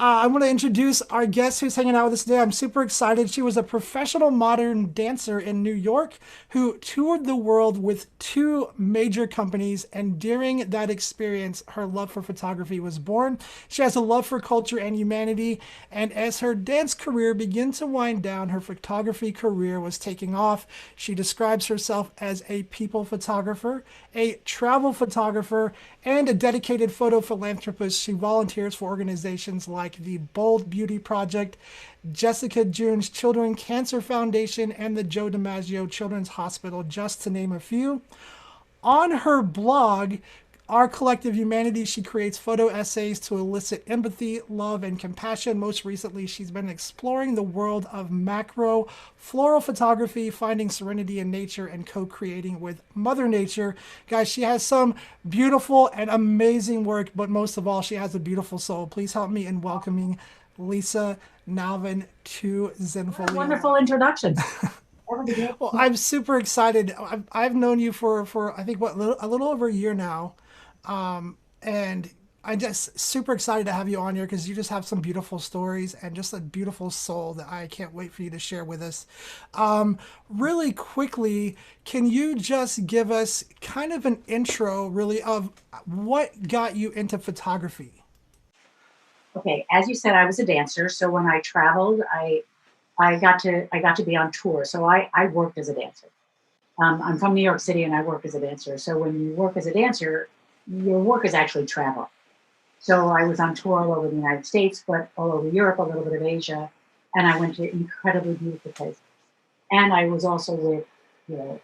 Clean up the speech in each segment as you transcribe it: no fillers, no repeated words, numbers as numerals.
I want to introduce our guest who's hanging out with us today. I'm super excited. She was a professional modern dancer in New York who toured the world with two major companies. And during that experience, her love for photography was born. She has a love for culture and humanity. And as her dance career began to wind down, her photography career was taking off. She describes herself as a people photographer, a travel photographer, and a dedicated photo philanthropist. She volunteers for organizations like the Bold Beauty Project, Jessica June's Children Cancer Foundation, and the Joe DiMaggio Children's Hospital, just to name a few. On her blog, Our Collective Humanity, she creates photo essays to elicit empathy, love, and compassion. Most recently, she's been exploring the world of macro floral photography, finding serenity in nature, and co creating with Mother Nature. Guys, she has some beautiful and amazing work, but most of all, she has a beautiful soul. Please help me in welcoming Lisa Nalvin to What a Zenfolio wonderful Live. introduction. That was a great. Well, I'm super excited. I've known you for I think what a little over a year now, and I'm just super excited to have you on here because you just have some beautiful stories and just a beautiful soul that I can't wait for you to share with us. Really quickly, can you just give us kind of an intro, really, of what got you into photography? Okay, as you said, I was a dancer, so when I traveled, I got to be on tour. So I worked as a dancer. I'm from New York City, and I work as a dancer. So when you work as a dancer, your work is actually travel. So I was on tour all over the United States, but all over Europe, a little bit of Asia, and I went to incredibly beautiful places. And I was also with, you know,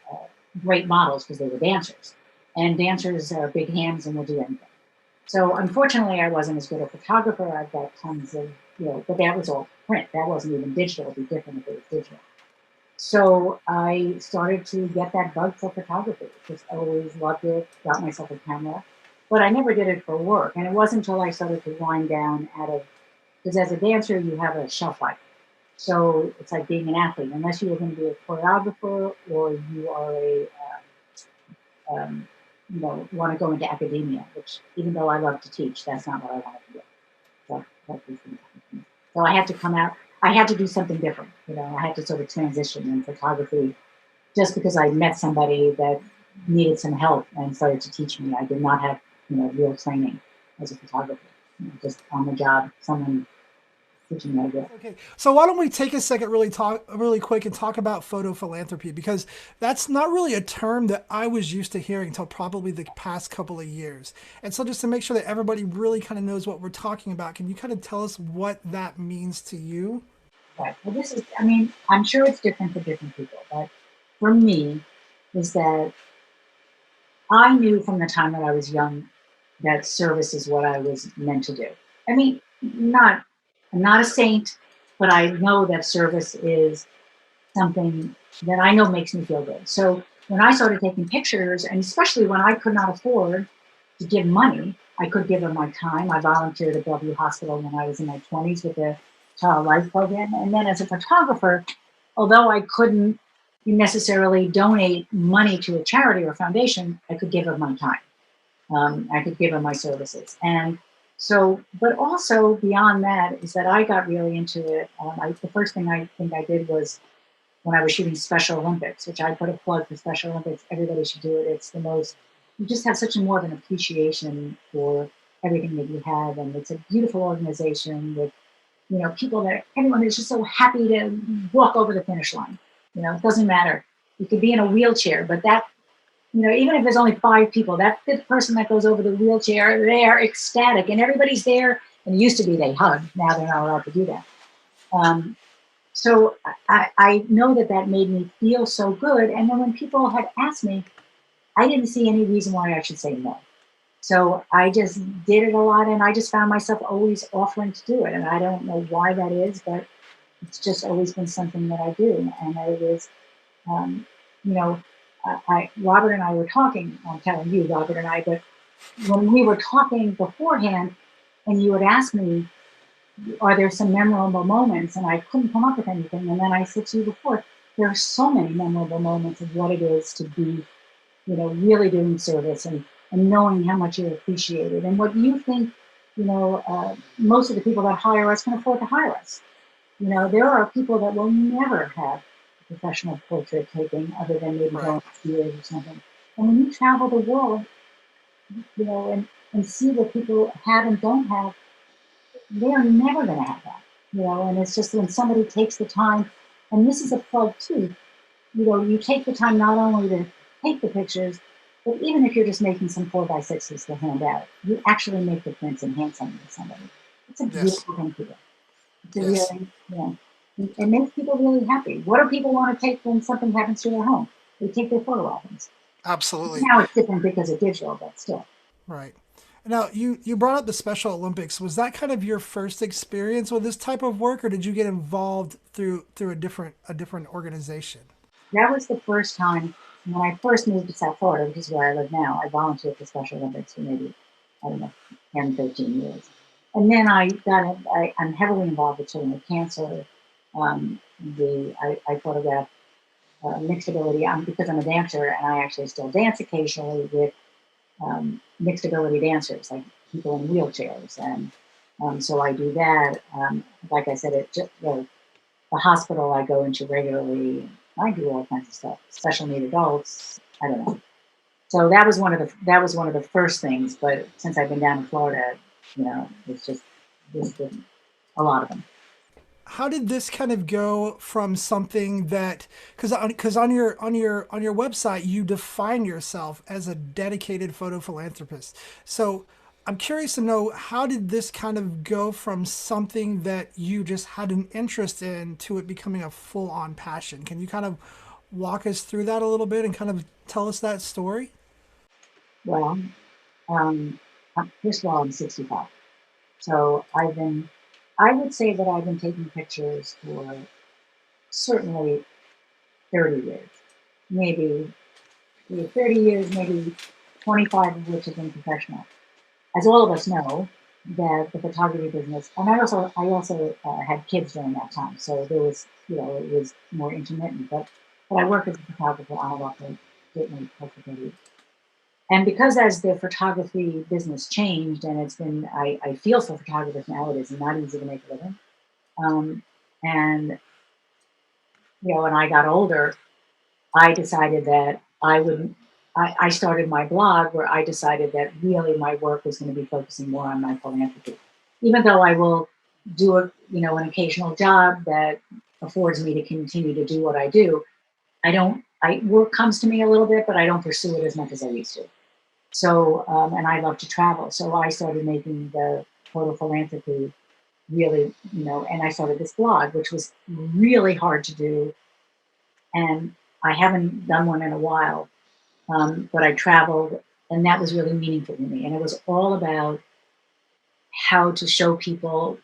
great models because they were dancers, and dancers are big hands and will do anything. So unfortunately, I wasn't as good a photographer. I've got tons of, but that was all print. That wasn't even digital. It'd be different if it was digital. So I started to get that bug for photography. Just always loved it. Got myself a camera, but I never did it for work. And it wasn't until I started to wind down out of because as a dancer you have a shelf life. So it's like being an athlete. Unless you were going to be a choreographer or you are um, want to go into academia, which even though I love to teach, that's not what I want to do. So I had to come out. I had to do something different. I had to sort of transition in photography just because I met somebody that needed some help and started to teach me. I did not have, real training as a photographer. Just on the job, someone teaching me how to do it. Okay, so why don't we take a second, really quick, and talk about photo philanthropy because that's not really a term that I was used to hearing until probably the past couple of years. And so, just to make sure that everybody really kind of knows what we're talking about, can you kind of tell us what that means to you? Right. Well, this is, I mean, I'm sure it's different for different people, but for me, is that I knew from the time that I was young that service is what I was meant to do. I mean, I'm not a saint, but I know that service is something that I know makes me feel good. So when I started taking pictures, and especially when I could not afford to give money, I could give them my time. I volunteered at W Hospital when I was in my 20s with the Child Life Program. And then as a photographer, although I couldn't necessarily donate money to a charity or foundation, I could give them my time. I could give them my services. And so, but also beyond that is that I got really into it. The first thing I think I did was when I was shooting Special Olympics, which I put a plug for Special Olympics. Everybody should do it. It's the most, you just have such a more of an appreciation for everything that you have. And it's a beautiful organization with, people that everyone is just so happy to walk over the finish line. It doesn't matter. You could be in a wheelchair, but that, even if there's only five people, that fifth person that goes over the wheelchair, they're ecstatic and everybody's there. And it used to be they hug. Now they're not allowed to do that. Um, so I know that that made me feel so good. And then when people had asked me, I didn't see any reason why I should say no. So I just did it a lot, and I just found myself always offering to do it. And I don't know why that is, but it's just always been something that I do. And it is, um, you know, Robert and I were talking. I'm telling you, Robert and I, but when we were talking beforehand, and you had asked me, are there some memorable moments? And I couldn't come up with anything. And then I said to you before, there are so many memorable moments of what it is to be, really doing service and knowing how much you're appreciated and what you think. most of the people that hire us can afford to hire us. There are people that will never have a professional portrait taking other than maybe Right. going to theaters or something. And when you travel the world, and see what people have and don't have, they're never going to have that. And it's just when somebody takes the time, and this is a plug too, you take the time not only to take the pictures, but even if you're just making some 4x6s to hand out, you actually make the prints and hand something to somebody. It's a Yes. beautiful thing to do. It's a Yes. really, it makes people really happy. What do people want to take when something happens to their home? They take their photo albums. Absolutely. Now it's different because of digital, but still. Right. Now, you brought up the Special Olympics. Was that kind of your first experience with this type of work, or did you get involved through a different organization? That was the first time when I first moved to South Florida, which is where I live now. I volunteered for Special Olympics for maybe, I don't know, 10, 13 years. And then I'm heavily involved with children with cancer. I photograph mixed ability because I'm a dancer and I actually still dance occasionally with mixed ability dancers, like people in wheelchairs. And so I do that. Like I said, the hospital I go into regularly. I do all kinds of stuff. Special need adults. I don't know. So that was one of the first things. But since I've been down in Florida, it's just there's been a lot of them. How did this kind of go from something that because on your website you define yourself as a dedicated photo philanthropist. So I'm curious to know, how did this kind of go from something that you just had an interest in to it becoming a full-on passion? Can you kind of walk us through that a little bit and kind of tell us that story? Well, um, first of all, I'm 65, so I would say that I've been taking pictures for certainly 30 years, maybe 30 years, maybe 25 of which have been professional. As all of us know, that the photography business, and I also had kids during that time, so there was, it was more intermittent. But I worked as a photographer on and off for certainly close to 30 years. And because as the photography business changed, and I feel for photographers now, it is not easy to make a living. Um, and when I got older, I decided that I would. I started my blog where I decided that really my work was going to be focusing more on my philanthropy, even though I will do an occasional job that affords me to continue to do what I do. I don't. I work comes to me a little bit, but I don't pursue it as much as I used to. So, and I love to travel, so I started making the photo philanthropy really, and I started this blog, which was really hard to do, and I haven't done one in a while. But I traveled, and that was really meaningful to me. And it was all about how to show people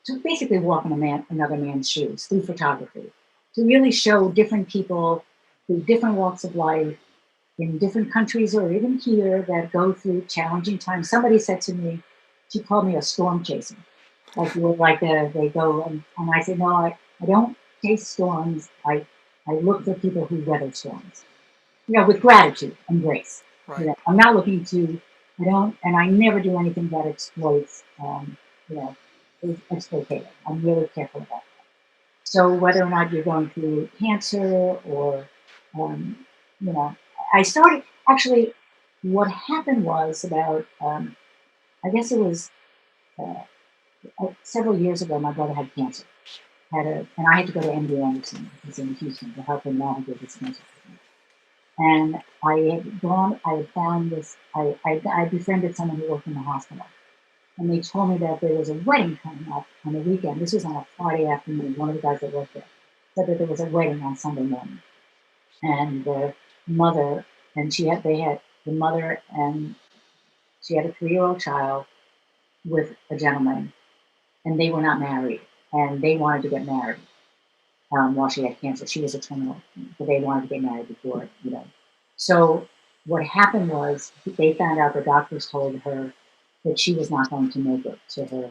to basically walk in another man's shoes through photography, to really show different people through different walks of life in different countries or even here that go through challenging times. Somebody said to me, she called me a storm chaser. They go, and I said, no, I don't chase storms. I look for people who weather storms, with gratitude and grace. Right. I'm not looking to, I don't, and I never do anything that exploits, you know, is exploitative. I'm really careful about that. So whether or not you're going through cancer or, um, you know, I started actually. What happened was about, I guess it was several years ago. My brother had cancer, and I had to go to MD Anderson, which is in Houston, to help him navigate his cancer treatment. And I had found this, I befriended someone who worked in the hospital. And they told me that there was a wedding coming up on the weekend. This was on a Friday afternoon. One of the guys that worked there said that there was a wedding on Sunday morning. And the mother, they had the mother, and she had a 3-year-old child with a gentleman, and they were not married. And they wanted to get married while she had cancer. She was a terminal, but they wanted to get married before. So what happened was they found out the doctors told her that she was not going to make it to her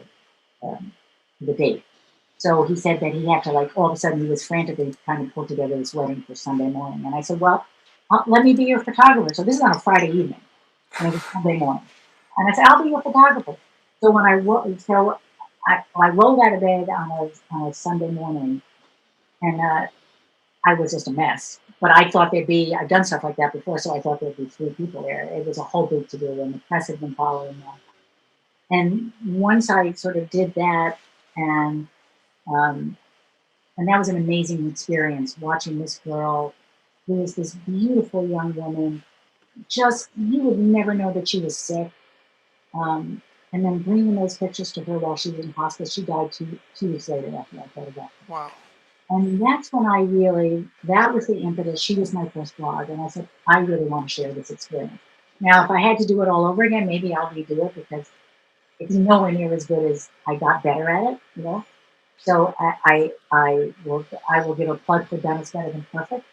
um, the date. So he said that he had to, like, all of a sudden he was frantically trying to pull together this wedding for Sunday morning. And I said, well, let me be your photographer. So this is on a Friday evening, and it was Sunday morning. And I said, I'll be your photographer. So when I rolled out of bed on a Sunday morning, and I was just a mess. But I thought I've done stuff like that before, so I thought there'd be three people there. It was a whole big to do, and the press had been following that. And once I sort of did that, and um, and that was an amazing experience watching this girl who was this beautiful young woman. Just you would never know that she was sick. Um, and then bringing those pictures to her while she was in hospice. She died two weeks later after I photographed her. Wow. And that's when that was the impetus. She was my first blog. And I said, I really want to share this experience. Now, if I had to do it all over again, maybe I'll redo it because it's nowhere near as good as I got better at it, you know? So I will give a plug for Done Is Better Than Perfect.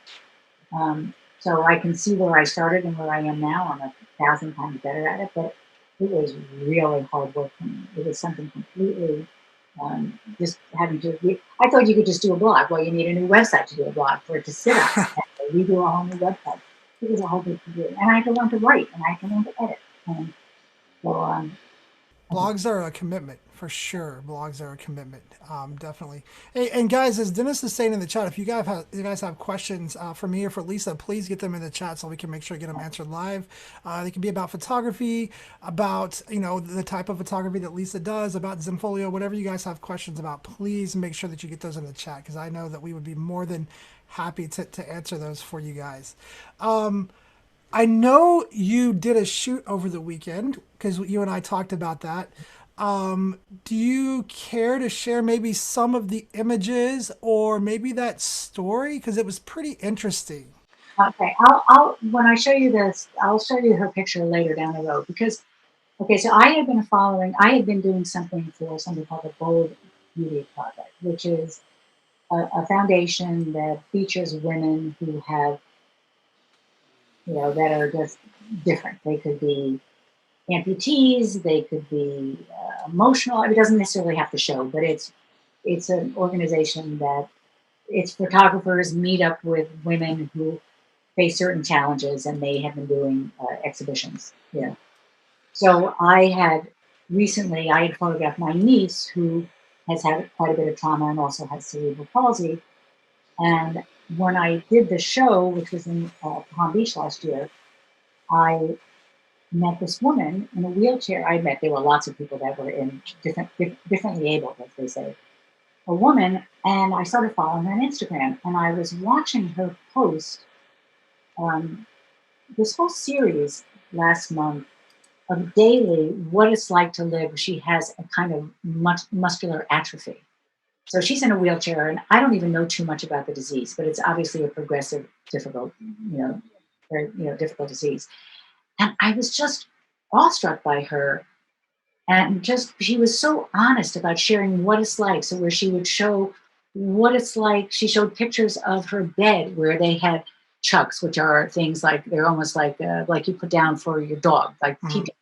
So I can see where I started and where I am now. I'm 1,000 times better at it, but it was really hard work for me. It was something completely just having to. I thought you could just do a blog. Well, you need a new website to do a blog for it to sit on. And redo a whole new website. It was a whole big to do, and I had to learn to write, and I had to learn to edit. And so I just Blogs are a commitment for sure. Blogs are a commitment, definitely. Hey, and guys, as Dennis is saying in the chat, if you guys have questions for me or for Lisa, please get them in the chat so we can make sure to get them answered live. They can be about photography, about the type of photography that Lisa does, about Zenfolio, whatever you guys have questions about. Please make sure that you get those in the chat because I know that we would be more than happy to answer those for you guys. I know you did a shoot over the weekend because you and I talked about that. Do you care to share maybe some of the images or maybe that story? Because it was pretty interesting. okay. I'll when I show you this, I'll show you her picture later down the road because okay. So I had been doing something for something called the Bold Beauty Project, which is a foundation that features women who have that are just different. They could be amputees, they could be emotional. I mean, it doesn't necessarily have to show, but it's an organization that its photographers meet up with women who face certain challenges, and they have been doing exhibitions. Yeah. So I had photographed my niece who has had quite a bit of trauma and also has cerebral palsy. And when I did the show, which was in Palm Beach last year, I met this woman in a wheelchair. There were lots of people that were in differently able, as they say, a woman, and I started following her on Instagram, and I was watching her post um, this whole series last month of daily what it's like to live. She has a kind of muscular atrophy. So she's in a wheelchair, and I don't even know too much about the disease, but it's obviously a progressive, difficult, difficult disease. And I was just awestruck by her. And just, she was so honest about sharing what it's like. So, where she would show what it's like, she showed pictures of her bed where they had chucks, which are things like they're almost like you put down for your dog, like Mhm. people,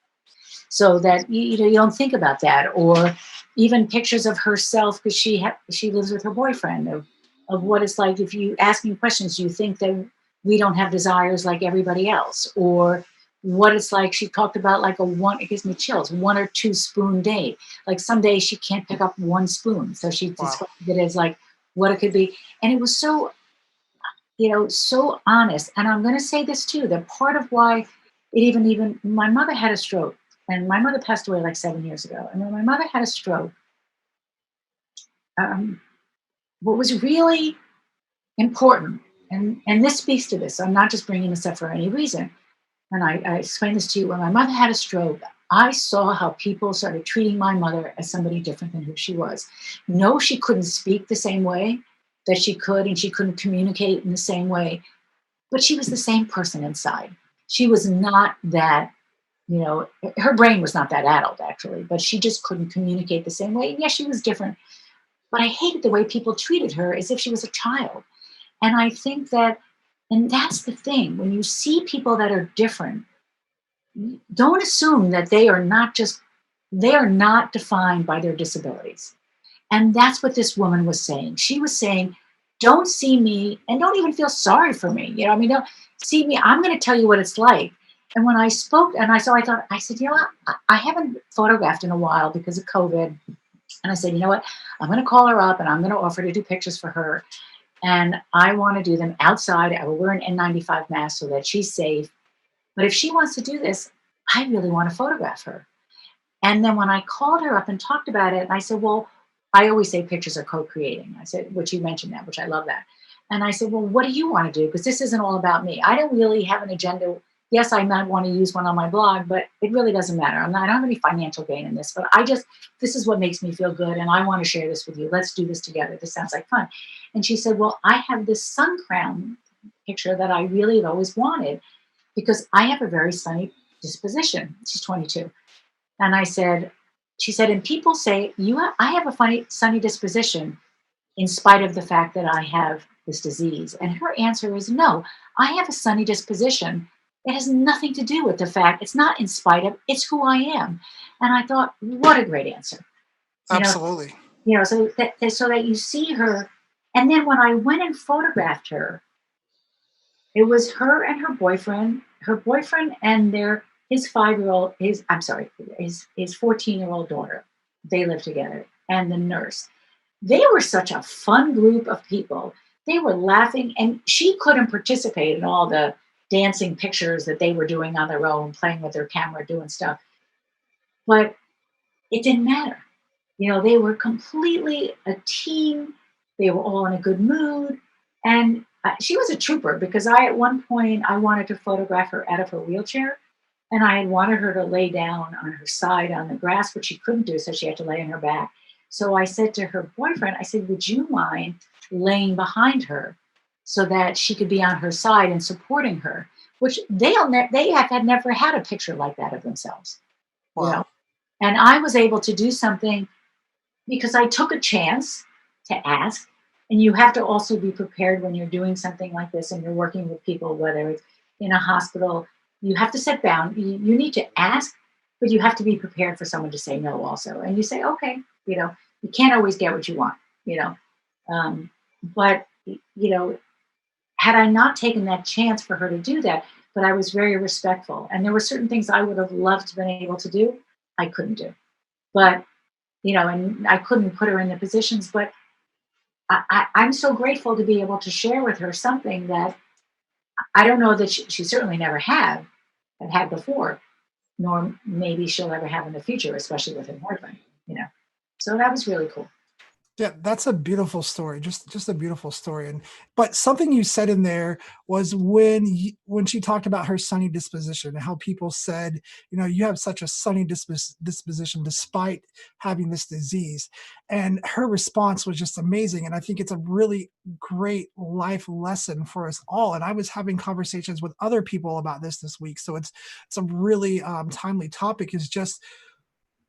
so that you don't think about that. Or even pictures of herself because she lives with her boyfriend of what it's like if you asking questions, you think that we don't have desires like everybody else, or what it's like. She talked about like it gives me chills, 1 or 2 spoon day. Like some days she can't pick up 1 spoon, so she Wow. described it as like what it could be. And it was so so honest. And I'm going to say this too, that part of why even my mother had a stroke, and my mother passed away like 7 years ago. And when my mother had a stroke, um, what was really important, and this speaks to this, so I'm not just bringing this up for any reason. And I explained this to you. When my mother had a stroke, I saw how people started treating my mother as somebody different than who she was. No, she couldn't speak the same way that she could, and she couldn't communicate in the same way, but she was the same person inside. She was not that, her brain was not that adult actually, but she just couldn't communicate the same way. And yes, she was different, but I hated the way people treated her as if she was a child. And I think that, and that's the thing, when you see people that are different, don't assume that they are not defined by their disabilities. And that's what this woman was saying. She was saying, don't see me and don't even feel sorry for me. I mean, don't see me. I'm going to tell you what it's like. And when I spoke, and I thought, I said, you know what? I haven't photographed in a while because of COVID. And I said, you know what? I'm going to call her up and I'm going to offer to do pictures for her. And I want to do them outside. I will wear an N95 mask so that she's safe. But if she wants to do this, I really want to photograph her. And then when I called her up and talked about it, and I said, well, I always say pictures are co-creating. I said, which you mentioned that, which I love that. And I said, well, what do you want to do? Because this isn't all about me. I don't really have an agenda. Yes, I might want to use one on my blog, but it really doesn't matter. I don't have any financial gain in this, but this is what makes me feel good. And I want to share this with you. Let's do this together. This sounds like fun. And she said, well, I have this sun crown picture that I really have always wanted because I have a very sunny disposition. She's 22. And she said, and people say, I have a funny, sunny disposition in spite of the fact that I have this disease. And her answer is, no, I have a sunny disposition. It has nothing to do with the fact, it's not in spite of, it's who I am. And I thought, what a great answer. You know, Absolutely. so that you see her. And then when I went and photographed her, it was her and her boyfriend and his 5-year-old, his 14-year-old daughter. They live together, and the nurse. They were such a fun group of people. They were laughing, and she couldn't participate in all the dancing pictures that they were doing on their own, playing with their camera, doing stuff. But it didn't matter. They were completely a team. They were all in a good mood. And she was a trooper because at one point, I wanted to photograph her out of her wheelchair. And I had wanted her to lay down on her side on the grass, which she couldn't do. So she had to lay on her back. So I said to her boyfriend, I said, would you mind laying behind her so that she could be on her side and supporting her? Which they had never had a picture like that of themselves, you know. Wow. And I was able to do something because I took a chance to ask. And you have to also be prepared when you're doing something like this and you're working with people, whether it's in a hospital, you have to set boundaries. You need to ask, but you have to be prepared for someone to say no also. And you say, okay, you can't always get what you want, you know. Um, but, had I not taken that chance for her to do that, but I was very respectful. And there were certain things I would have loved to been able to do, I couldn't do. But and I couldn't put her in the positions, but I'm so grateful to be able to share with her something that I don't know that she certainly never had before, nor maybe she'll ever have in the future, especially with her boyfriend. So that was really cool. Yeah, that's a beautiful story. Just a beautiful story. But something you said in there was when she talked about her sunny disposition and how people said, you have such a sunny disposition despite having this disease. And her response was just amazing. And I think it's a really great life lesson for us all. And I was having conversations with other people about this week. So it's a really timely topic, is just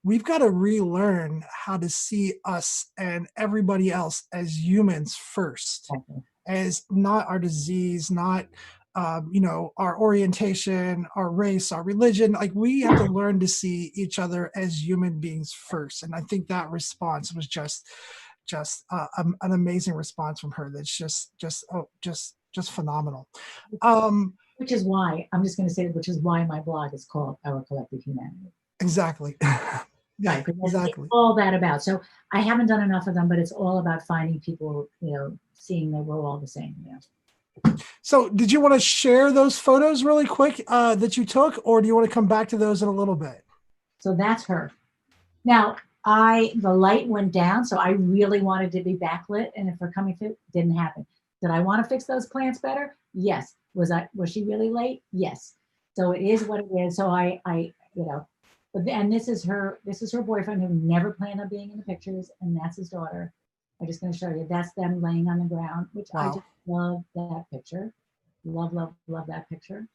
we've got to relearn how to see us and everybody else as humans first, Okay. as not our disease, not our orientation, our race, our religion. Like, we have to learn to see each other as human beings first. And I think that response was an amazing response from her. That's just phenomenal. Um, Which is why I'm just going to say, which is why my blog is called Our Collective Humanity. exactly. Right, because it's Exactly. all that about. So I haven't done enough of them, but it's all about finding people, seeing that we're all the same. So, did you want to share those photos really quick that you took, or do you want to come back to those in a little bit? So that's her. Now, the light went down, so I really wanted to be backlit, and if we're coming to, didn't happen. Did I want to fix those plants better? Yes. Was she really late? Yes. So it is what it is. So and this is her boyfriend who never planned on being in the pictures, and that's his daughter. I'm just going to show you. That's them laying on the ground, which I Wow. just love that picture. Love, love, love that picture.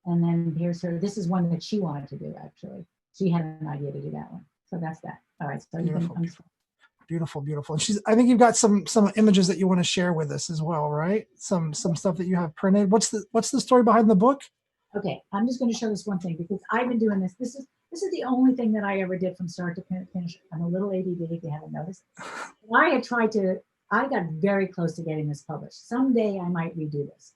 And then here's her. This is one that she wanted to do, actually. She had an idea to do that one. So that's that. All right. So you can, Beautiful, beautiful, beautiful, beautiful. And I think you've got some images that you want to share with us as well, right? Some stuff that you have printed. What's the story behind the book? okay. I'm just going to show this one thing because I've been doing this. This is the only thing that I ever did from start to finish. I'm a little ADD if you haven't noticed. I got very close to getting this published. Someday I might redo this.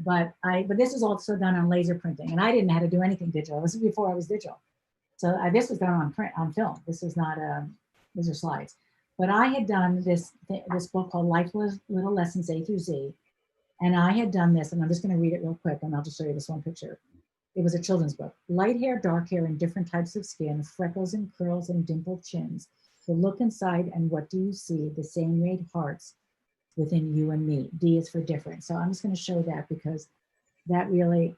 but this is also done on laser printing, and I didn't know how to do anything digital. This is before I was digital. So this was done on print, on film. This is not these are slides. But I had done this book called Life Little Lessons A through Z, and I had done this, and I'm just going to read it real quick, and I'll just show you this one picture. It was a children's book. Light hair, dark hair, and different types of skin, freckles and curls and dimpled chins. The look inside, and what do you see? The same red hearts within you and me. D is for different. So I'm just going to show that because that really,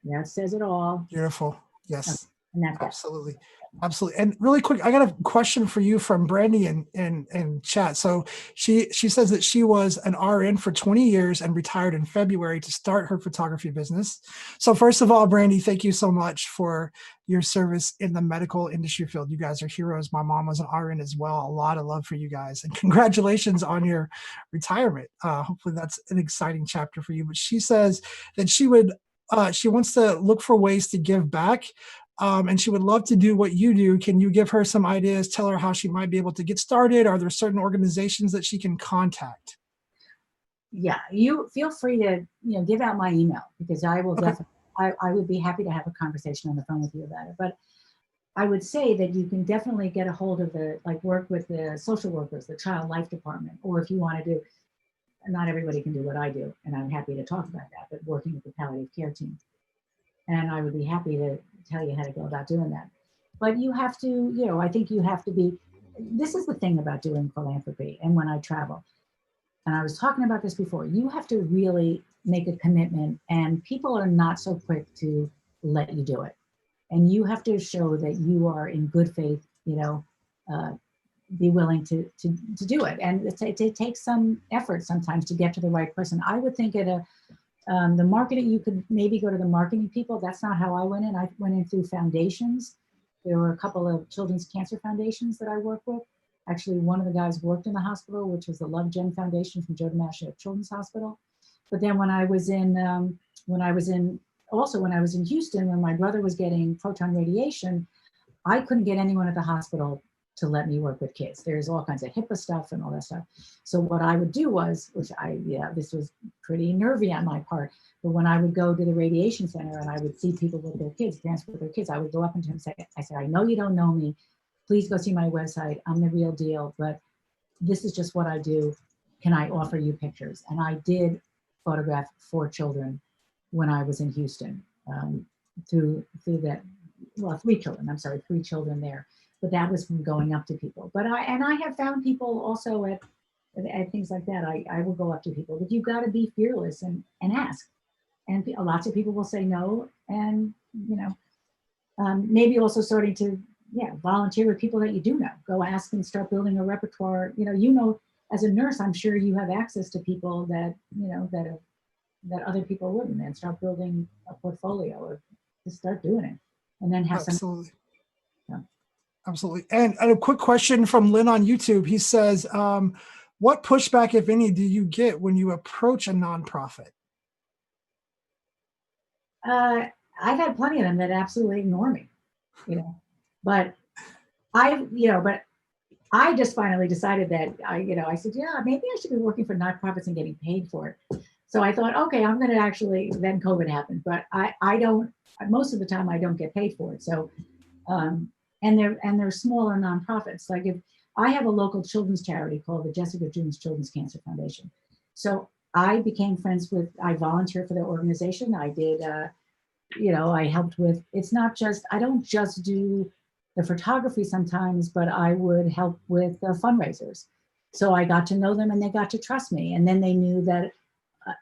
that says it all. Beautiful. Okay. Yes. And that's Absolutely. Absolutely. And really quick, I got a question for you from Brandy in chat. So she says that she was an RN for 20 years and retired in February to start her photography business. So first of all, Brandy, thank you so much for your service in the medical industry field. You guys are heroes. My mom was an RN as well. A lot of love for you guys, and congratulations on your retirement. Hopefully that's an exciting chapter for you. But she says that she wants to look for ways to give back. And she would love to do what you do. Can you give her some ideas? Tell her how she might be able to get started. Are there certain organizations that she can contact? Yeah, you feel free to give out my email, because I will Okay. definitely, I would be happy to have a conversation on the phone with you about it. But I would say that you can definitely get a hold of work with the social workers, the child life department, or if you want to do, not everybody can do what I do, and I'm happy to talk about that, but working with the palliative care team. And I would be happy to tell you how to go about doing that. But you have to, I think you have to be, this is the thing about doing philanthropy and when I travel. And I was talking about this before, you have to really make a commitment, and people are not so quick to let you do it. And you have to show that you are in good faith, uh, be willing to do it. And it takes some effort sometimes to get to the right person. I would think the marketing, you could maybe go to the marketing people. That's not how I went in. I went in through foundations. There were a couple of children's cancer foundations that I work with. Actually, one of the guys worked in the hospital, which was the Love Gen Foundation from Joe DiMaggio Children's Hospital. But then when I was in, also when I was in Houston, when my brother was getting proton radiation, I couldn't get anyone at the hospital to let me work with kids. There's all kinds of HIPAA stuff and all that stuff. So what I would do was, this was pretty nervy on my part, but when I would go to the radiation center and I would see people with their kids, parents with their kids, I would go up to him and say, I know you don't know me. Please go see my website. I'm the real deal, but this is just what I do. Can I offer you pictures? And I did photograph 4 children when I was in Houston, through that, well, 3 children, I'm sorry, 3 children there. But that was from going up to people. But I have found people also at things like that. I will go up to people, but you've got to be fearless and ask. And lots of people will say no. And, maybe also starting to, volunteer with people that you do know. Go ask and start building a repertoire. As a nurse, I'm sure you have access to people that, that other people wouldn't, and start building a portfolio, or just start doing it. And then have some. Absolutely. Absolutely. And a quick question from Lynn on YouTube. He says, what pushback, if any, do you get when you approach a nonprofit? I've had plenty of them that absolutely ignore me, but but I just finally decided that I said, maybe I should be working for nonprofits and getting paid for it. So I thought, okay, I'm going to actually, then COVID happened, but I don't, most of the time I don't get paid for it. So, and they're smaller nonprofits. Like if I have a local children's charity called the Jessica Jones Children's Cancer Foundation. So I became friends with, I volunteered for their organization. I did, I helped with, it's not just, I don't just do the photography sometimes, but I would help with fundraisers. So I got to know them and they got to trust me. And then they knew that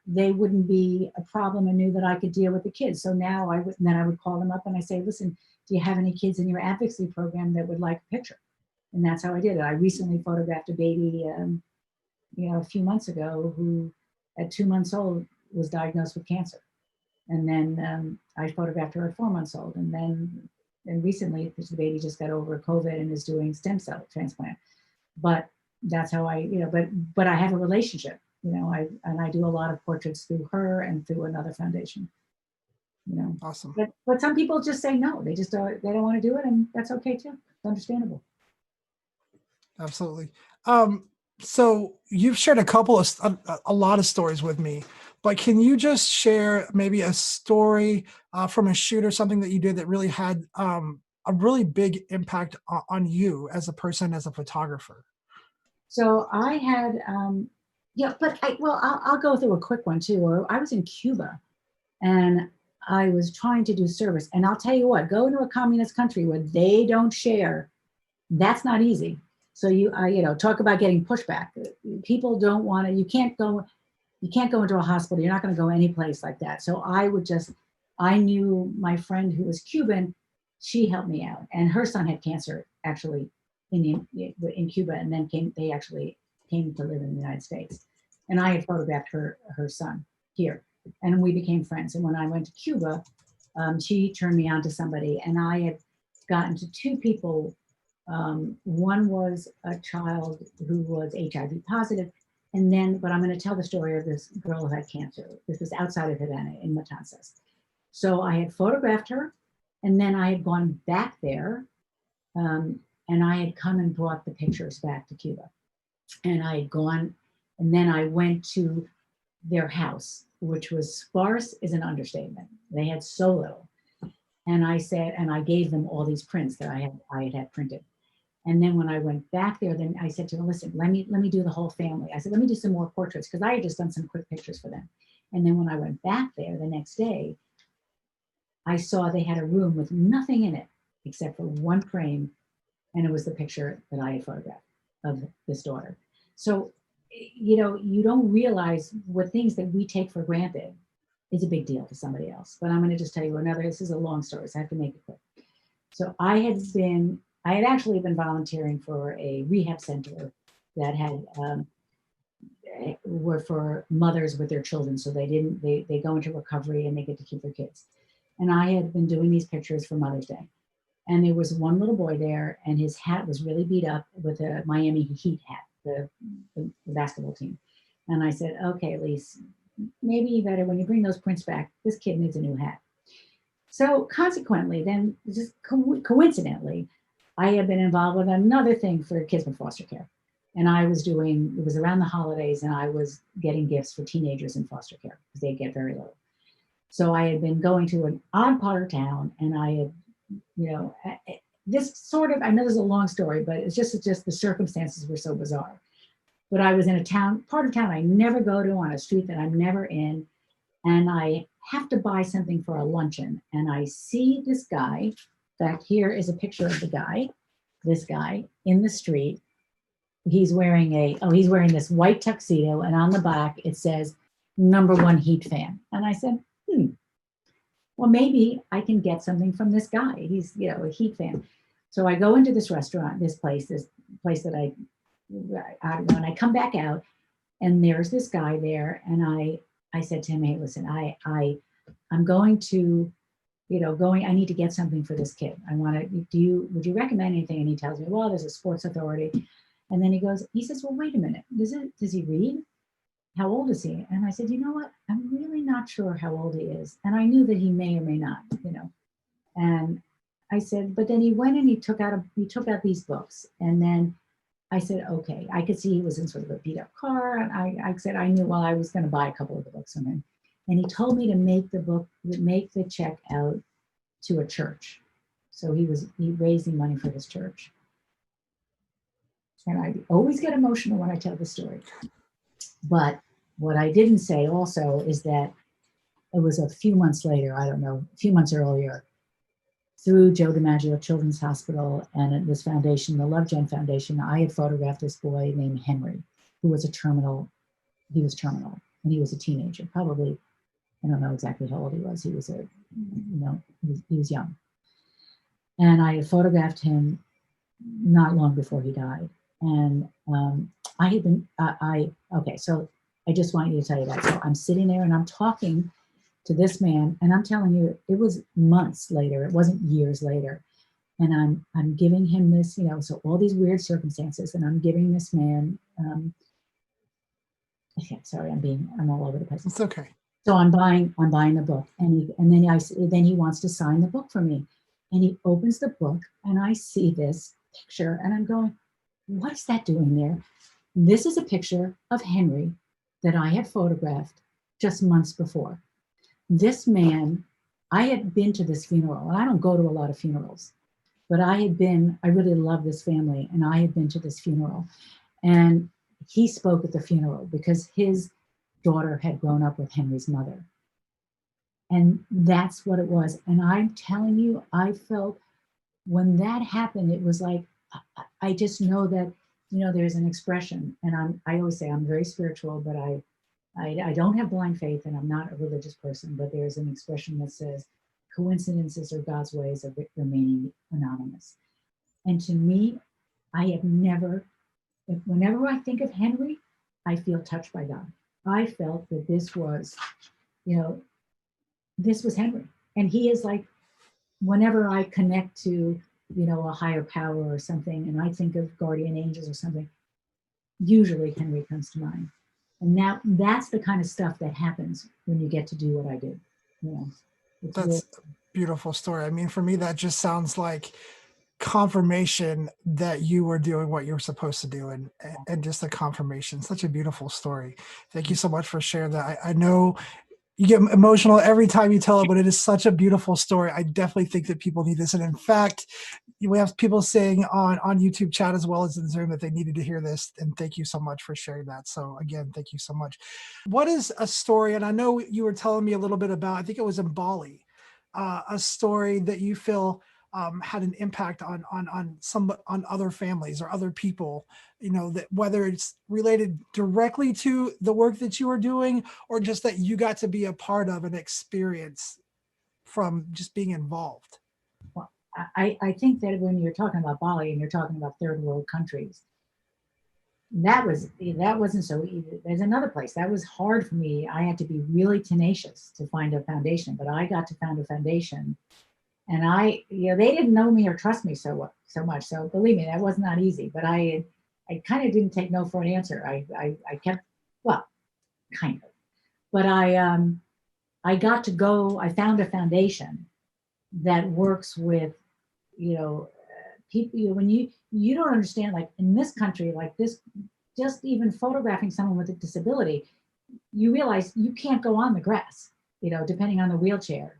they wouldn't be a problem and knew that I could deal with the kids. So now I would call them up and I say, listen, do you have any kids in your advocacy program that would like a picture? And that's how I did it. I recently photographed a baby, a few months ago, who at 2 months old was diagnosed with cancer. And then I photographed her at 4 months old. And recently, because the baby just got over COVID and is doing stem cell transplant. But that's how but I have a relationship, I do a lot of portraits through her and through another foundation. Awesome. But some people just say no. They just don't. They don't want to do it, and that's okay too. It's understandable. Absolutely. So you've shared a lot of stories with me, But can you just share maybe a story from a shoot or something that you did that really had a really big impact on you as a person, as a photographer? So I had, yeah, but I'll go through a quick one too. Or I was in Cuba and I was trying to do service. And I'll tell you what, go into a communist country where they don't share, that's not easy. So talk about getting pushback. People don't want to, you can't go into a hospital. You're not going to go any place like that. So I knew my friend who was Cuban. She helped me out, and her son had cancer actually in Cuba, and then they actually came to live in the United States. And I had photographed her son here, and we became friends. And when I went to Cuba, she turned me on to somebody, and I had gotten to two people. One was a child who was HIV positive, and then, but I'm going to tell the story of this girl who had cancer. This was outside of Havana in Matanzas. So I had photographed her, and then I had gone back there, um, and I had come and brought the pictures back to Cuba. And I had gone, and then I went to their house, which was sparse is an understatement. They had so little. And I said, and I gave them all these prints that I had printed. And then when I went back there, then I said to them, listen, let me do the whole family. I said, let me do some more portraits because I had just done some quick pictures for them. And then when I went back there the next day, I saw they had a room with nothing in it except for one frame, and it was the picture that I had photographed of this daughter. So, you don't realize what things that we take for granted is a big deal to somebody else. But I'm going to just tell you another. This is a long story, so I have to make it quick. So I had actually been volunteering for a rehab center that had were for mothers with their children. So they go into recovery and they get to keep their kids. And I had been doing these pictures for Mother's Day. And there was one little boy there, and his hat was really beat up with a Miami Heat hat, the basketball team. And I said, okay, Elise, maybe you better, when you bring those prints back, this kid needs a new hat. So consequently, then just coincidentally, I had been involved with another thing for kids with foster care. And it was around the holidays, and I was getting gifts for teenagers in foster care because they get very little. So I had been going to an odd part of town, and I had, this sort of, I know this is a long story, but it's just the circumstances were so bizarre. But I was in part of town I never go to, on a street that I'm never in, and I have to buy something for a luncheon. And I see this guy. In fact, here is a picture of this guy in the street. He's wearing this white tuxedo, and on the back it says #1 Heat fan. And I said, well, maybe I can get something from this guy. He's, a Heat fan. So I go into this restaurant, this place that I don't know, and I come back out, and there's this guy there, and I said to him, hey, listen, I'm going to, I need to get something for this kid. Would you recommend anything? And he tells me, well, there's a sports authority. And then he says, well, wait a minute. Does he read? How old is he? And I said, you know what? I'm really not sure how old he is. And I knew that he may or may not, And I said, but then he went and he took out these books. And then I said, okay. I could see he was in sort of a beat up car. And I said, I knew, well, I was going to buy a couple of the books from him. And he told me to make the check out to a church. So he raising money for this church. And I always get emotional when I tell the story. But what I didn't say also is that it was a few months later, I don't know, a few months earlier, through Joe DiMaggio Children's Hospital and this foundation, the Love Gen Foundation, I had photographed this boy named Henry, who was he was terminal, and he was a teenager, probably, I don't know exactly how old he was. He was he was young. And I had photographed him not long before he died. And I had been, okay, so I just want you to tell you that. So I'm sitting there and I'm talking to this man, and I'm telling you, it was months later, it wasn't years later. And I'm giving him this, so all these weird circumstances, and I'm giving this man, okay, sorry, I'm all over the place. It's okay. So I'm buying the book, and then he wants to sign the book for me, and he opens the book, and I see this picture, and I'm going, what is that doing there? This is a picture of Henry that I had photographed just months before. This man, I had been to this funeral, and I don't go to a lot of funerals, but I really love this family, and I had been to this funeral. And he spoke at the funeral because his daughter had grown up with Henry's mother. And that's what it was. And I'm telling you, I felt when that happened, it was like, I just know that, there's an expression. And I always say I'm very spiritual, but I don't have blind faith and I'm not a religious person, but there's an expression that says coincidences are God's ways of remaining anonymous. And to me, I have never, whenever I think of Henry, I feel touched by God. I felt that you know, this was Henry. And he is like, whenever I connect to, a higher power or something, and I think of guardian angels or something, usually Henry comes to mind. And now that's the kind of stuff that happens when you get to do what I do. You know, it's really, That's a beautiful story. I mean, for me, that just sounds like confirmation that you were doing what you were supposed to do, and just a confirmation. Such a beautiful story. Thank you so much for sharing that. I know you get emotional every time you tell it, but it is such a beautiful story. I definitely think that people need this. And in fact, we have people saying on YouTube chat as well as in Zoom that they needed to hear this. And thank you so much for sharing that. So again, thank you so much. What is a story? And I know you were telling me a little bit about, I think it was in Bali, a story that you feel had an impact on other families or other people, that whether it's related directly to the work that you were doing or just that you got to be a part of an experience from just being involved. well, I think that when you're talking about Bali and you're talking about third world countries, that wasn't so easy. There's another place that was hard for me. I had to be really tenacious to find a foundation, but I got to found a foundation, and they didn't know me or trust me so much. So believe me, that was not easy. But I kind of didn't take no for an answer. I kept, well, kind of, but I got to go. I found a foundation that works with, people. When you don't understand, like in this country, like this, just even photographing someone with a disability, you realize you can't go on the grass, depending on the wheelchair,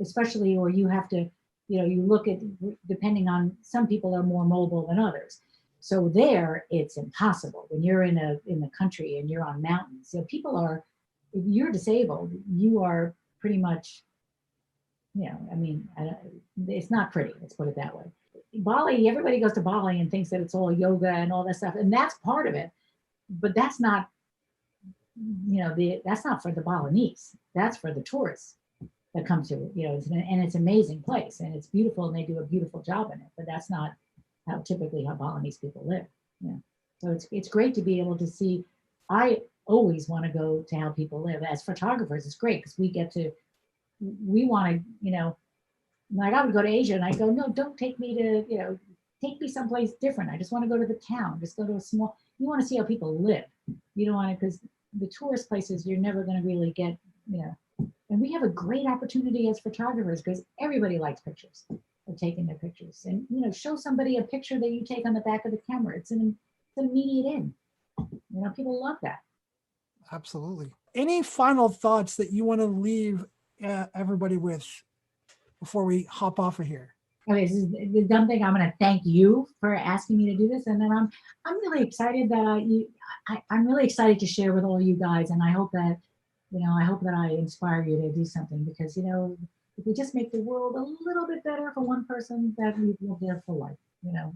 especially, or you have to, you look at, depending on, some people are more mobile than others. So there, it's impossible when you're in the country and you're on mountains. People are, if you're disabled, you are pretty much, I mean, it's not pretty. Let's put it that way. Bali, everybody goes to Bali and thinks that it's all yoga and all that stuff, and that's part of it. But that's not, that's not for the Balinese. That's for the tourists that come to it. And it's an amazing place and it's beautiful and they do a beautiful job in it. But that's not how Balinese people live. Yeah. So it's great to be able to see. I always want to go to how people live. As photographers, it's great because we want to, like I would go to Asia and I go, no, don't take me to, take me someplace different. I just want to go to the town, just go to a small, you want to see how people live. You don't want to, because the tourist places, you're never going to really get, and we have a great opportunity as photographers because everybody likes pictures of taking their pictures and, show somebody a picture that you take on the back of the camera. It's an immediate in, people love that. Absolutely. Any final thoughts that you want to leave everybody with before we hop off of here? Okay, this is the dumb thing. I'm going to thank you for asking me to do this, and then I'm really excited that I'm really excited to share with all you guys, and I hope that I inspire you to do something because if we just make the world a little bit better for one person, that we will there for life.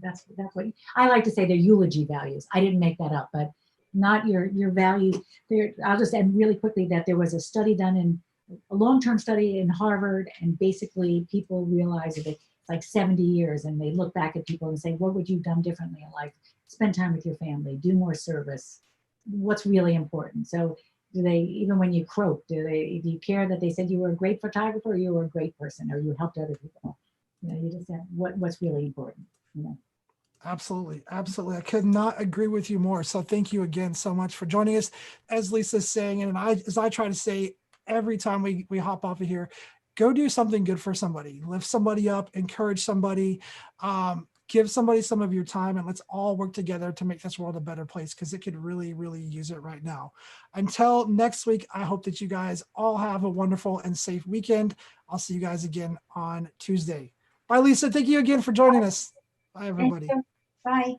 That's what I like to say. They're eulogy values. I didn't make that up, but not your values. There, I'll just add really quickly that there was a study done in a long-term study in Harvard, and basically people realized that it's like 70 years, and they look back at people and say, what would you have done differently in life? Spend time with your family, do more service. What's really important? So do they, even when you croak, do you care that they said you were a great photographer or you were a great person or you helped other people? You just have what's really important. Absolutely. Absolutely. I could not agree with you more. So thank you again so much for joining us. As Lisa's saying, and as I try to say every time we hop off of here, go do something good for somebody, lift somebody up, encourage somebody. give somebody some of your time, and let's all work together to make this world a better place, because it could really, really use it right now. Until next week, I hope that you guys all have a wonderful and safe weekend. I'll see you guys again on Tuesday. Bye, Lisa. Thank you again for joining us. Bye, Thank everybody. you. Bye.